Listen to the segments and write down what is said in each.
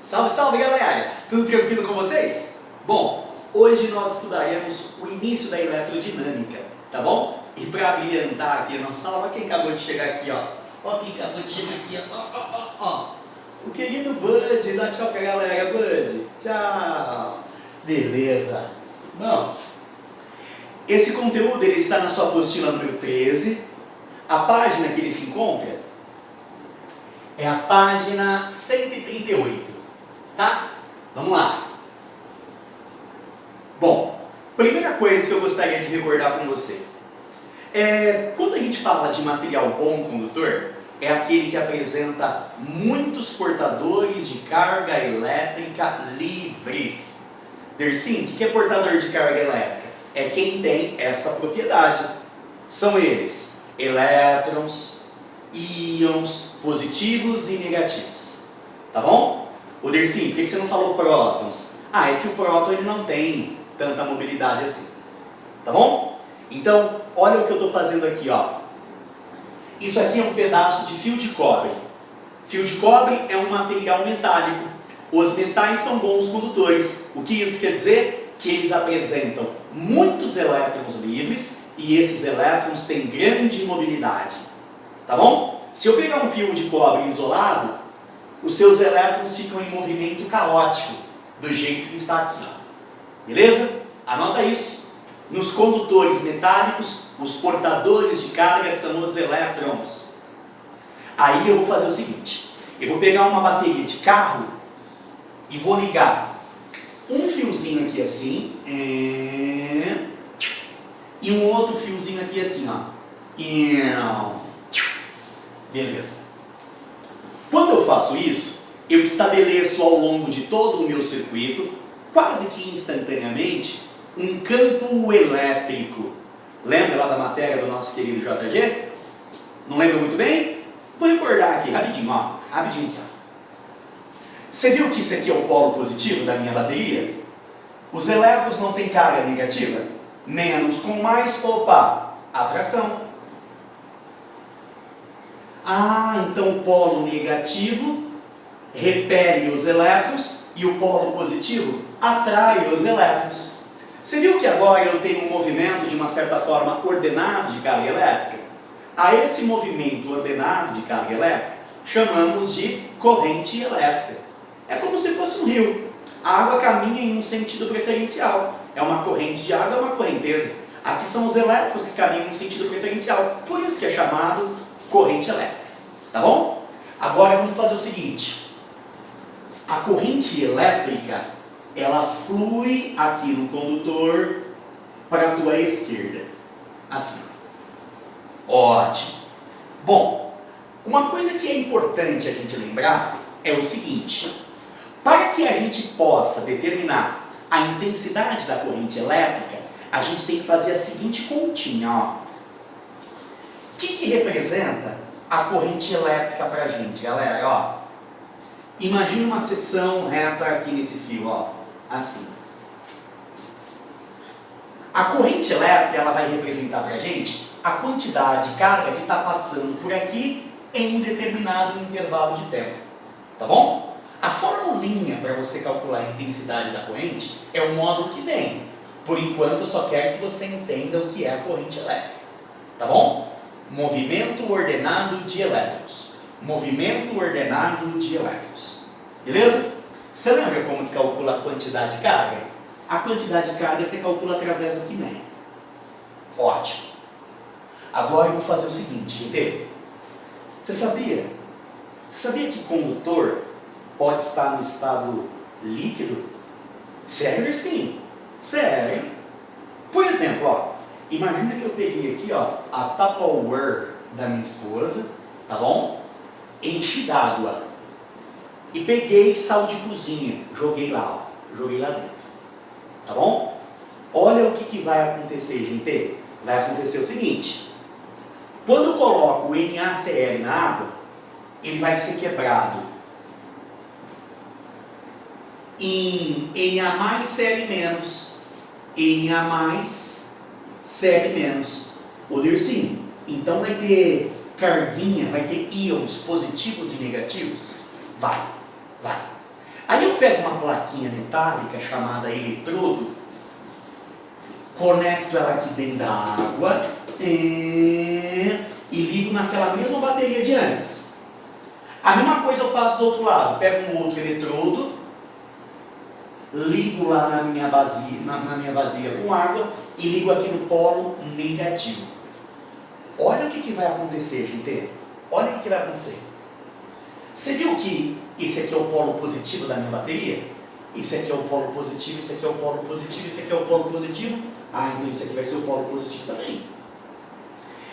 Salve, salve galera! Tudo tranquilo com vocês? Bom, hoje nós estudaremos o início da eletrodinâmica, tá bom? E para brilhantar aqui a nossa aula, quem acabou de chegar aqui, ó. Ó quem acabou de chegar aqui, ó. O querido Bud, dá tchau pra galera, Bud. Tchau! Beleza. Bom, esse conteúdo ele está na sua apostila número 13. A página que ele se encontra é a página 138. Tá? Vamos lá. Bom, primeira coisa que eu gostaria de recordar com você. Quando a gente fala de material bom condutor, é aquele que apresenta muitos portadores de carga elétrica livres. Dersim, o que é portador de carga elétrica? É quem tem essa propriedade. São eles elétrons, íons, positivos e negativos. Tá bom? O Dersim, por que você não falou prótons? É que o próton ele não tem tanta mobilidade assim. Tá bom? Então, olha o que eu estou fazendo aqui, ó. Isso aqui é um pedaço de fio de cobre. Fio de cobre é um material metálico. Os metais são bons condutores. O que isso quer dizer? Que eles apresentam muitos elétrons livres e esses elétrons têm grande mobilidade. Tá bom? Se eu pegar um fio de cobre isolado, os seus elétrons ficam em movimento caótico, do jeito que está aqui. Beleza? Anota isso. Nos condutores metálicos, os portadores de carga são os elétrons. Aí eu vou fazer o seguinte. Eu vou pegar uma bateria de carro e vou ligar um fiozinho aqui assim e um outro fiozinho aqui assim, ó. Beleza. Quando eu faço isso, eu estabeleço ao longo de todo o meu circuito, quase que instantaneamente, um campo elétrico. Lembra lá da matéria do nosso querido JG? Não lembra muito bem? Vou recordar aqui, rapidinho, ó. Rapidinho aqui, ó. Você viu que isso aqui é o polo positivo da minha bateria? Os elétrons não têm carga negativa? Menos com mais, opa, atração. Então o polo negativo repele os elétrons e o polo positivo atrai os elétrons. Você viu que agora eu tenho um movimento de uma certa forma ordenado de carga elétrica? A esse movimento ordenado de carga elétrica chamamos de corrente elétrica. É como se fosse um rio. A água caminha em um sentido preferencial. É uma corrente de água, é uma correnteza. Aqui são os elétrons que caminham em um sentido preferencial. Por isso que é chamado corrente elétrica. Tá bom? Agora vamos fazer o seguinte. A corrente elétrica, ela flui aqui no condutor para a tua esquerda. Assim. Ótimo. Bom, uma coisa que é importante a gente lembrar é o seguinte. Para que a gente possa determinar a intensidade da corrente elétrica, a gente tem que fazer a seguinte continha, ó. O que representa a corrente elétrica para a gente, galera? Ó, imagina uma seção reta aqui nesse fio, ó, assim. A corrente elétrica ela vai representar para a gente a quantidade de carga que está passando por aqui em um determinado intervalo de tempo. Tá bom? A formulinha para você calcular a intensidade da corrente é o módulo que vem. Por enquanto eu só quero que você entenda o que é a corrente elétrica. Tá bom? Movimento ordenado de elétrons. Movimento ordenado de elétrons. Beleza? Você lembra como que calcula a quantidade de carga? A quantidade de carga você calcula através do Quiné. Ótimo. Agora eu vou fazer o seguinte, GT. Você sabia que condutor pode estar no estado líquido? Sério, sim. Sério. Por exemplo, ó. Imagina que eu peguei aqui, ó, a Tupperware da minha esposa, tá bom? Enchi d'água. E peguei sal de cozinha, joguei lá, ó. Joguei lá dentro. Tá bom? Olha o que vai acontecer, gente. Vai acontecer o seguinte. Quando eu coloco o NaCl na água, ele vai ser quebrado em Na+Cl-, Na+Cl-. O Dersim, então vai ter carguinha, vai ter íons positivos e negativos? Vai. Aí pego uma plaquinha metálica chamada eletrodo, conecto ela aqui dentro da água e ligo naquela mesma bateria de antes. A mesma coisa eu faço do outro lado, pego um outro eletrodo, ligo lá na minha vasilha com água e ligo aqui no polo negativo. Olha o que vai acontecer, gente. Olha o que vai acontecer. Você viu que esse aqui é o polo positivo da minha bateria? Esse aqui é o polo positivo, esse aqui é o polo positivo, esse aqui é o polo positivo. Ah, então esse aqui vai ser o polo positivo também.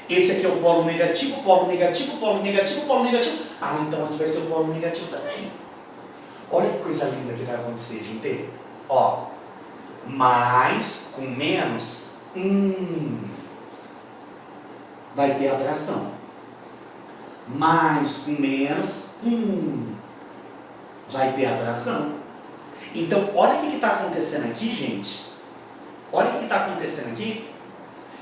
Esse aqui é o polo negativo, polo negativo, polo negativo, polo negativo. Ah, então aqui vai ser o polo negativo também. Olha que coisa linda que vai acontecer, gente. Ó, mais com menos, vai ter atração. Mais com menos, vai ter atração. Então, olha o que está acontecendo aqui, gente. Olha o que está acontecendo aqui.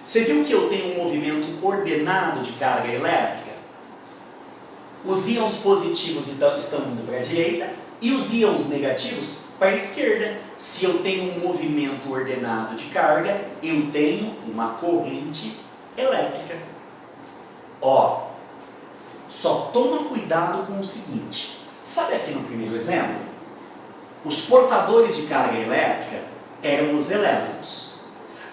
Você viu que eu tenho um movimento ordenado de carga elétrica? Os íons positivos então, estão indo para a direita e os íons negativos para a esquerda. Se eu tenho um movimento ordenado de carga, eu tenho uma corrente elétrica. Ó, só toma cuidado com o seguinte. Sabe aqui no primeiro exemplo? Os portadores de carga elétrica eram os elétrons.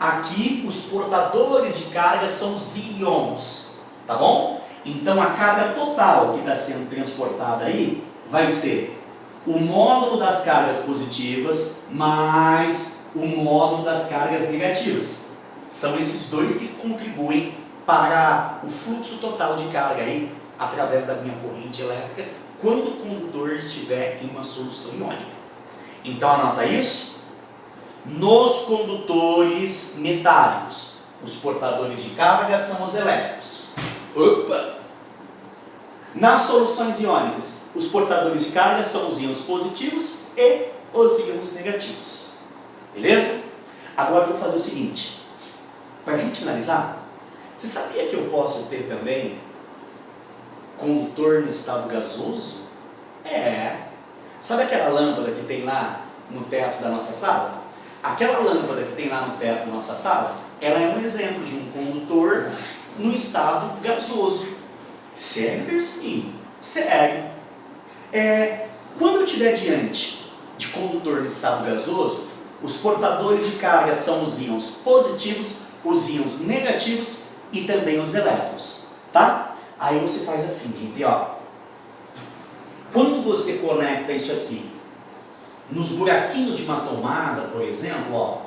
Aqui, os portadores de carga são os íons, tá bom? Então, a carga total que está sendo transportada aí vai ser o módulo das cargas positivas mais o módulo das cargas negativas. São esses dois que contribuem para o fluxo total de carga aí através da minha corrente elétrica quando o condutor estiver em uma solução iônica. Então, anota isso. Nos condutores metálicos, os portadores de carga são os elétrons. Opa! Nas soluções iônicas, os portadores de carga são os íons positivos e os íons negativos. Beleza? Agora eu vou fazer o seguinte. Para a gente finalizar, você sabia que eu posso ter também condutor no estado gasoso? Sabe aquela lâmpada que tem lá no teto da nossa sala? Aquela lâmpada que tem lá no teto da nossa sala, ela é um exemplo de um condutor no estado gasoso. Segue, Percinho? Segue. Quando eu estiver diante de condutor no estado gasoso, os portadores de carga são os íons positivos, os íons negativos e também os elétrons. Tá? Aí você faz assim, gente, ó. Quando você conecta isso aqui nos buraquinhos de uma tomada, por exemplo, ó,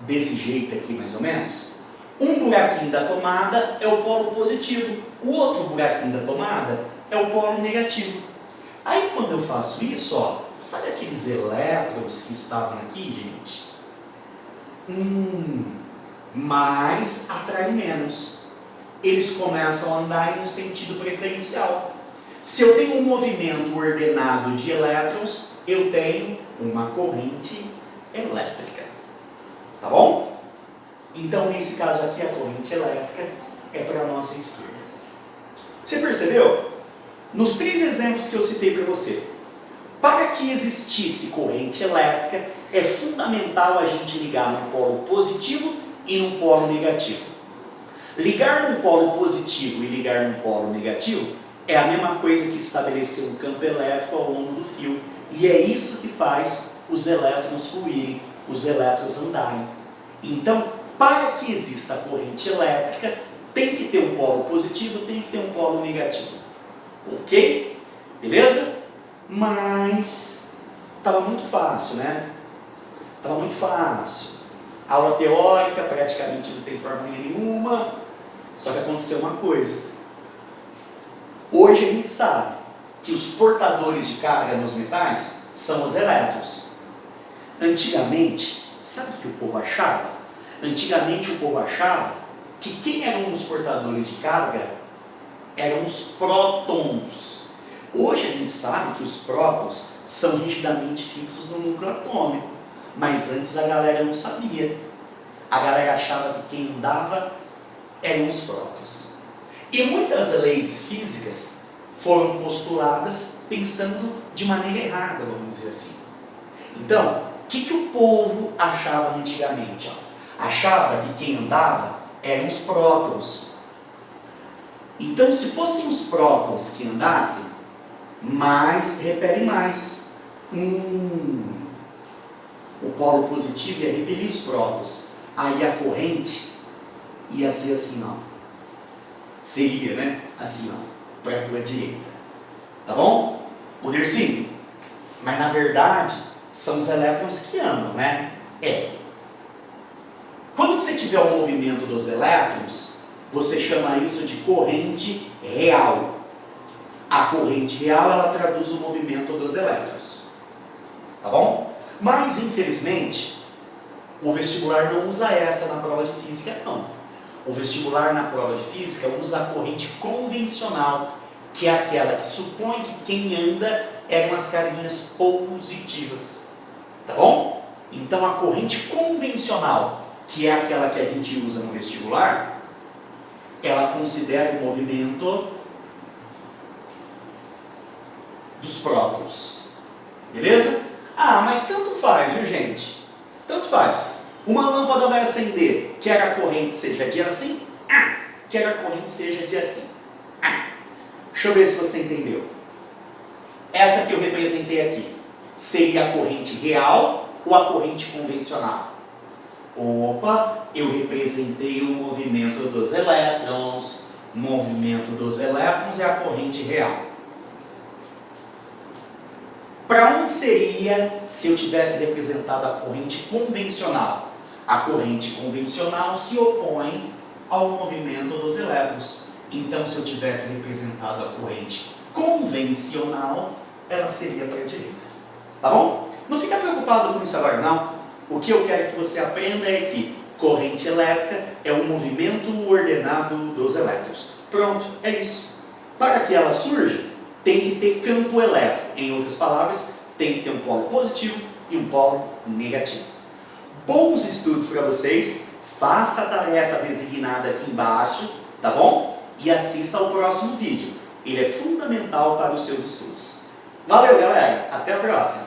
desse jeito aqui mais ou menos, um buraquinho da tomada é o polo positivo, o outro buraquinho da tomada é o polo negativo. Aí quando eu faço isso, ó, sabe aqueles elétrons que estavam aqui, gente? Mais atrai menos. Eles começam a andar em um sentido preferencial. Se eu tenho um movimento ordenado de elétrons, eu tenho uma corrente elétrica. Tá bom? Então, nesse caso aqui, a corrente elétrica é para a nossa esquerda. Você percebeu? Nos 3 exemplos que eu citei para você, para que existisse corrente elétrica, é fundamental a gente ligar no polo positivo e no polo negativo. Ligar num polo positivo e ligar num polo negativo é a mesma coisa que estabelecer um campo elétrico ao longo do fio. E é isso que faz os elétrons fluírem, os elétrons andarem. Então, para que exista a corrente elétrica, tem que ter um polo positivo, tem que ter um polo negativo. Ok? Beleza? Mas estava muito fácil, né? Estava muito fácil. Aula teórica, praticamente não tem fórmula nenhuma. Só que aconteceu uma coisa. Hoje a gente sabe que os portadores de carga nos metais são os elétrons. Antigamente, sabe o que o povo achava? Antigamente o povo achava que quem eram os portadores de carga eram os prótons. Hoje a gente sabe que os prótons são rigidamente fixos no núcleo atômico, mas antes a galera não sabia. A galera achava que quem andava eram os prótons. E muitas leis físicas foram postuladas pensando de maneira errada, vamos dizer assim. Então, o que o povo achava antigamente? Achava que quem andava eram os prótons. Então, se fossem os prótons que andassem, mais repelem mais. O polo positivo ia repelir os prótons. Aí a corrente ia ser assim, ó. Seria, né? Assim, ó, para a tua direita. Tá bom? O Dercinho. Mas na verdade, são os elétrons que andam, né? Quando você tiver o movimento dos elétrons, você chama isso de corrente real. A corrente real, ela traduz o movimento dos elétrons. Tá bom? Mas, infelizmente, o vestibular não usa essa na prova de física, não. O vestibular na prova de física usa a corrente convencional, que é aquela que supõe que quem anda eram as carguinhas positivas. Tá bom? Então, a corrente convencional, que é aquela que a gente usa no vestibular, ela considera o movimento dos prótons. Beleza? Ah, mas tanto faz, viu, gente? Tanto faz. Uma lâmpada vai acender, quer a corrente seja de assim, quer a corrente seja de assim. Deixa eu ver se você entendeu. Essa que eu representei aqui, seria a corrente real ou a corrente convencional? Opa, eu representei o movimento dos elétrons. O movimento dos elétrons é a corrente real. Para onde seria se eu tivesse representado a corrente convencional? A corrente convencional se opõe ao movimento dos elétrons. Então, se eu tivesse representado a corrente convencional, ela seria para a direita. Tá bom? Não fica preocupado com isso agora, não. O que eu quero que você aprenda é que corrente elétrica é o movimento ordenado dos elétrons. Pronto, é isso. Para que ela surja, tem que ter campo elétrico. Em outras palavras, tem que ter um polo positivo e um polo negativo. Bons estudos para vocês. Faça a tarefa designada aqui embaixo, tá bom? E assista ao próximo vídeo. Ele é fundamental para os seus estudos. Valeu, galera. Até a próxima.